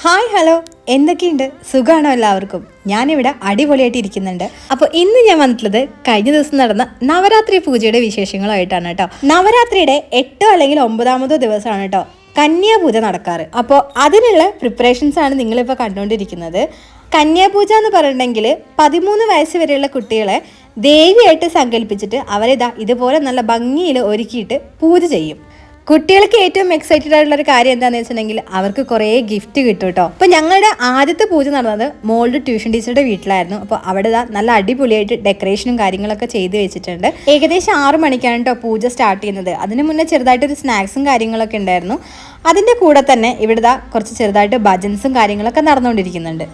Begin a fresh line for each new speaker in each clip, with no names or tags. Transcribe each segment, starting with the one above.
Hi hello, എന്തൊക്കെയുണ്ട്? സുഖമാണോ എല്ലാവർക്കും? ഞാനിവിടെ അടിപൊളിയായിട്ട് ഇരിക്കുന്നുണ്ട്. അപ്പോൾ ഇന്ന് ഞാൻ വന്നിട്ടുള്ളത് കഴിഞ്ഞ ദിവസം നടന്ന നവരാത്രി പൂജയുടെ വിശേഷങ്ങളായിട്ടാണ് കേട്ടോ. നവരാത്രിയുടെ 8 അല്ലെങ്കിൽ 9ാമതോ ദിവസമാണ് കേട്ടോ കന്യാപൂജ നടക്കാറ്. അപ്പോൾ അതിനുള്ള പ്രിപ്പറേഷൻസ് ആണ് നിങ്ങളിപ്പോൾ കണ്ടുകൊണ്ടിരിക്കുന്നത്. കന്യാപൂജ എന്ന് പറഞ്ഞിട്ടുണ്ടെങ്കിൽ 13 വയസ്സ് വരെയുള്ള കുട്ടികളെ ദേവിയായിട്ട് സങ്കല്പിച്ചിട്ട് അവരിതാ ഇതുപോലെ നല്ല ഭംഗിയിൽ ഒരുക്കിയിട്ട് പൂജ ചെയ്യും. കുട്ടികൾക്ക് ഏറ്റവും എക്സൈറ്റഡ് ആയിട്ടുള്ള ഒരു കാര്യം എന്താണെന്ന് വെച്ചിട്ടുണ്ടെങ്കിൽ അവർക്ക് കുറേ ഗിഫ്റ്റ് കിട്ടും കേട്ടോ. അപ്പോൾ ഞങ്ങളുടെ ആദ്യത്തെ പൂജ നടന്നത് മോളുടെ ട്യൂഷൻ ടീച്ചറുടെ വീട്ടിലായിരുന്നു. അപ്പോൾ അവിടെ നല്ല അടിപൊളിയായിട്ട് ഡെക്കറേഷനും കാര്യങ്ങളൊക്കെ ചെയ്ത് വെച്ചിട്ടുണ്ട്. ഏകദേശം 6 മണിക്കാണ് കേട്ടോ പൂജ സ്റ്റാർട്ട് ചെയ്യുന്നത്. അതിന് മുന്നേ ചെറുതായിട്ടൊരു സ്നാക്സും കാര്യങ്ങളൊക്കെ ഉണ്ടായിരുന്നു. അതിൻ്റെ കൂടെ തന്നെ ഇവിടെ കുറച്ച് ചെറുതായിട്ട് ഭജൻസും കാര്യങ്ങളൊക്കെ നടന്നുകൊണ്ടിരിക്കുന്നുണ്ട്.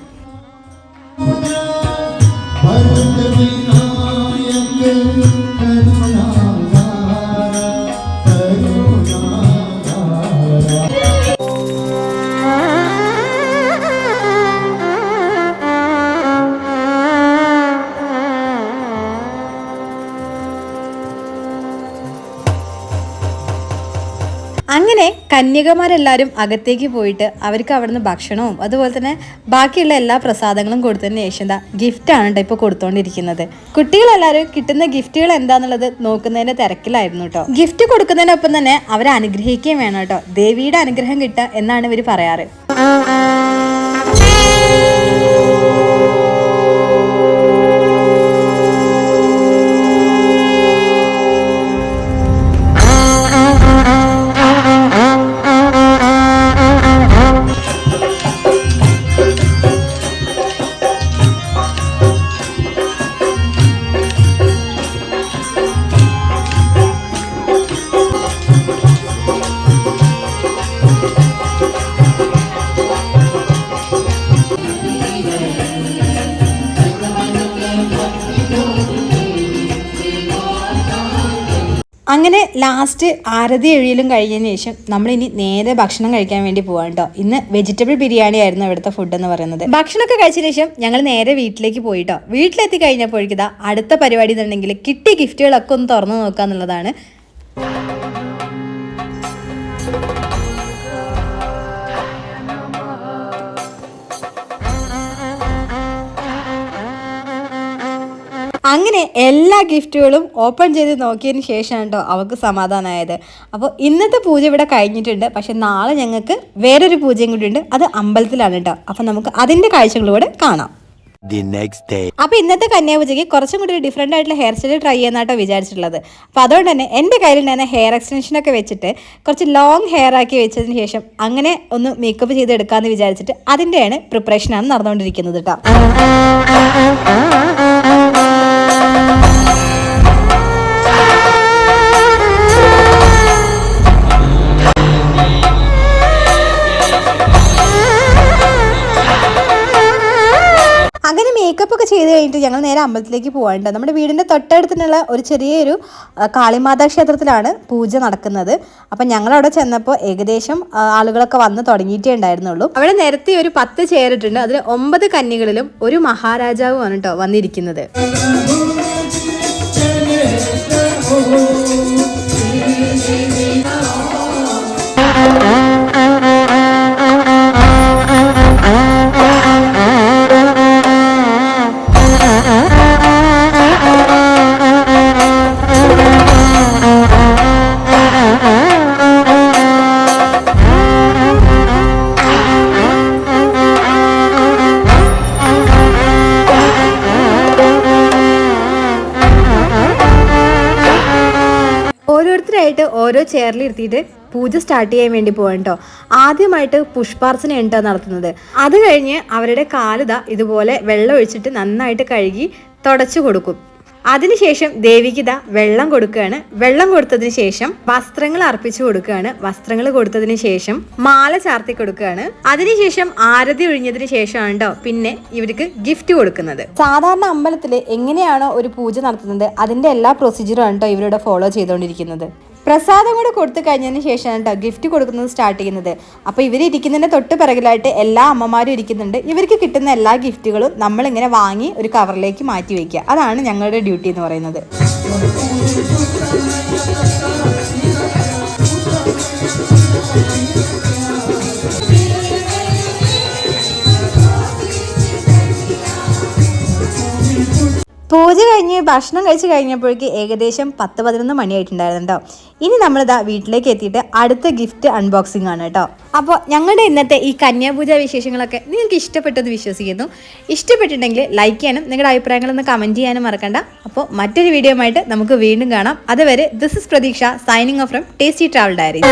അങ്ങനെ കന്യകമാരെല്ലാവരും അകത്തേക്ക് പോയിട്ട് അവർക്ക് അവിടുന്ന് ഭക്ഷണവും അതുപോലെ തന്നെ ബാക്കിയുള്ള എല്ലാ പ്രസാദങ്ങളും കൊടുത്തതിന് ശേഷം ഗിഫ്റ്റാണ് കേട്ടോ ഇപ്പോൾ കൊടുത്തുകൊണ്ടിരിക്കുന്നത്. കുട്ടികളെല്ലാവരും കിട്ടുന്ന ഗിഫ്റ്റുകൾ എന്താണെന്നുള്ളത് നോക്കുന്നതിൻ്റെ തിരക്കിലായിരുന്നു കേട്ടോ. ഗിഫ്റ്റ് കൊടുക്കുന്നതിനൊപ്പം തന്നെ അവരെ അനുഗ്രഹിക്കുകയും വേണം കേട്ടോ. ദേവിയുടെ അനുഗ്രഹം കിട്ടുക എന്നാണ് ഇവർ പറയാറ്. അങ്ങനെ ലാസ്റ്റ് ആരതി എഴിയലും കഴിഞ്ഞതിന് ശേഷം നമ്മളിനി നേരെ ഭക്ഷണം കഴിക്കാൻ വേണ്ടി പോകാം കേട്ടോ. ഇന്ന് വെജിറ്റബിൾ ബിരിയാണി ആയിരുന്നു ഇവിടുത്തെ ഫുഡ് എന്ന് പറയുന്നത്. ഭക്ഷണമൊക്കെ കഴിച്ചതിന് ശേഷം ഞങ്ങൾ നേരെ വീട്ടിലേക്ക് പോയിട്ടോ. വീട്ടിലെത്തി കഴിഞ്ഞപ്പോഴേക്കും അടുത്ത പരിപാടി എന്നുണ്ടെങ്കിൽ കിട്ടിയ ഗിഫ്റ്റുകളൊക്കെ ഒന്ന് തുറന്നു നോക്കുക എന്നുള്ളതാണ്. അങ്ങനെ എല്ലാ ഗിഫ്റ്റുകളും ഓപ്പൺ ചെയ്ത് നോക്കിയതിന് ശേഷമാണ് കേട്ടോ അവർക്ക് സമാധാനമായത്. അപ്പോൾ ഇന്നത്തെ പൂജ ഇവിടെ കഴിഞ്ഞിട്ടുണ്ട്. പക്ഷെ നാളെ ഞങ്ങൾക്ക് വേറൊരു പൂജയും കൂടി ഉണ്ട്. അത് അമ്പലത്തിലാണ് കേട്ടോ. അപ്പോൾ നമുക്ക് അതിൻ്റെ കാഴ്ചകളൂടെ കാണാം. അപ്പോൾ ഇന്നത്തെ കന്യാപൂജയ്ക്ക് കുറച്ചും കൂടി ഡിഫറെൻ്റ് ആയിട്ടുള്ള ഹെയർ സ്റ്റൈൽ ട്രൈ ചെയ്യാനായിട്ടോ വിചാരിച്ചിട്ടുള്ളത്. അപ്പോൾ അതുകൊണ്ട് തന്നെ എൻ്റെ കയ്യിലുണ്ടായിരുന്ന ഹെയർ എക്സ്റ്റൻഷനൊക്കെ വെച്ചിട്ട് കുറച്ച് ലോങ് ഹെയർ ആക്കി വെച്ചതിന് ശേഷം അങ്ങനെ ഒന്ന് മേക്കപ്പ് ചെയ്തെടുക്കാമെന്ന് വിചാരിച്ചിട്ട് അതിൻ്റെയാണ് പ്രിപ്പറേഷനാണ് നടന്നുകൊണ്ടിരിക്കുന്നത് കേട്ടോ. അങ്ങനെ മേക്കപ്പ് ഒക്കെ ചെയ്ത് കഴിഞ്ഞിട്ട് ഞങ്ങൾ നേരെ അമ്പലത്തിലേക്ക് പോകാനുണ്ട്. നമ്മുടെ വീടിൻ്റെ തൊട്ടടുത്തുള്ള ഒരു ചെറിയൊരു കാളിമാതാ ക്ഷേത്രത്തിലാണ് പൂജ നടക്കുന്നത്. അപ്പം ഞങ്ങളവിടെ ചെന്നപ്പോൾ ഏകദേശം ആളുകളൊക്കെ വന്ന് തുടങ്ങിയിട്ടേ ഉണ്ടായിരുന്നുള്ളൂ. അവിടെ നേരത്തെ ഒരു 10 ചെയർ ഇട്ടുണ്ട്. അതിൽ 9 കന്യകളിലും ഒരു മഹാരാജാവുമാണ് കേട്ടോ വന്നിരിക്കുന്നത്. ഓരോരുത്തരായിട്ട് ഓരോ ചെയറിൽ ഇരുത്തിയിട്ട് പൂജ സ്റ്റാർട്ട് ചെയ്യാൻ വേണ്ടി പോകാൻ കേട്ടോ. ആദ്യമായിട്ട് പുഷ്പാർച്ചന ഉണ്ടോ നടത്തുന്നത്. അത് കഴിഞ്ഞ് അവരുടെ കാലിത ഇതുപോലെ വെള്ളം ഒഴിച്ചിട്ട് നന്നായിട്ട് കഴുകി തുടച്ചു കൊടുക്കും. അതിനുശേഷം ദേവിക്ക് വെള്ളം കൊടുക്കുകയാണ്. വെള്ളം കൊടുത്തതിന് ശേഷം വസ്ത്രങ്ങൾ അർപ്പിച്ചു കൊടുക്കുകയാണ്. വസ്ത്രങ്ങൾ കൊടുത്തതിന് ശേഷം മാല ചാർത്തി കൊടുക്കുകയാണ്. അതിനുശേഷം ആരതി ഒഴിഞ്ഞതിന് ശേഷമാണ് കേട്ടോ പിന്നെ ഇവർക്ക് ഗിഫ്റ്റ് കൊടുക്കുന്നത്. സാധാരണ അമ്പലത്തിൽ എങ്ങനെയാണോ ഒരു പൂജ നടത്തുന്നത് അതിന്റെ എല്ലാ പ്രൊസീജിയറും ആണ് കേട്ടോ ഇവരുടെ ഫോളോ ചെയ്തുകൊണ്ടിരിക്കുന്നത്. പ്രസാദം കൂടെ കൊടുത്തു കഴിഞ്ഞതിന് ശേഷമാണ് കേട്ടോ ഗിഫ്റ്റ് കൊടുക്കുന്നത് സ്റ്റാർട്ട് ചെയ്യുന്നത്. അപ്പോൾ ഇവരിയ്ക്കുന്നതിൻ്റെ തൊട്ട് പിറകിലായിട്ട് എല്ലാ അമ്മമാരും ഇരിക്കുന്നുണ്ട്. ഇവർക്ക് കിട്ടുന്ന എല്ലാ ഗിഫ്റ്റുകളും നമ്മളിങ്ങനെ വാങ്ങി ഒരു കവറിലേക്ക് മാറ്റി വയ്ക്കുക. അതാണ് ഞങ്ങളുടെ ഡ്യൂട്ടി എന്ന് പറയുന്നത്. പൂജ കഴിഞ്ഞ് ഭക്ഷണം കഴിച്ച് കഴിഞ്ഞപ്പോഴേക്ക് ഏകദേശം 10-11 മണിയായിട്ടുണ്ടായിരുന്നു കേട്ടോ. ഇനി നമ്മളിതാ വീട്ടിലേക്ക് എത്തിയിട്ട് അടുത്ത ഗിഫ്റ്റ് അൺബോക്സിംഗ് ആണ് കേട്ടോ. അപ്പോൾ ഞങ്ങളുടെ ഇന്നത്തെ ഈ കന്യാപൂജ വിശേഷങ്ങളൊക്കെ നിങ്ങൾക്ക് ഇഷ്ടപ്പെട്ടെന്ന് വിശ്വസിക്കുന്നു. ഇഷ്ടപ്പെട്ടിട്ടുണ്ടെങ്കിൽ ലൈക്ക് ചെയ്യാനും നിങ്ങളുടെ അഭിപ്രായങ്ങളൊന്ന് കമൻറ്റ് ചെയ്യാനും മറക്കണ്ട. അപ്പോൾ മറ്റൊരു വീഡിയോ ആയിട്ട് നമുക്ക് വീണ്ടും കാണാം. അതുവരെ ദിസ് ഇസ് പ്രതീക്ഷ signing off from tasty travel diaries.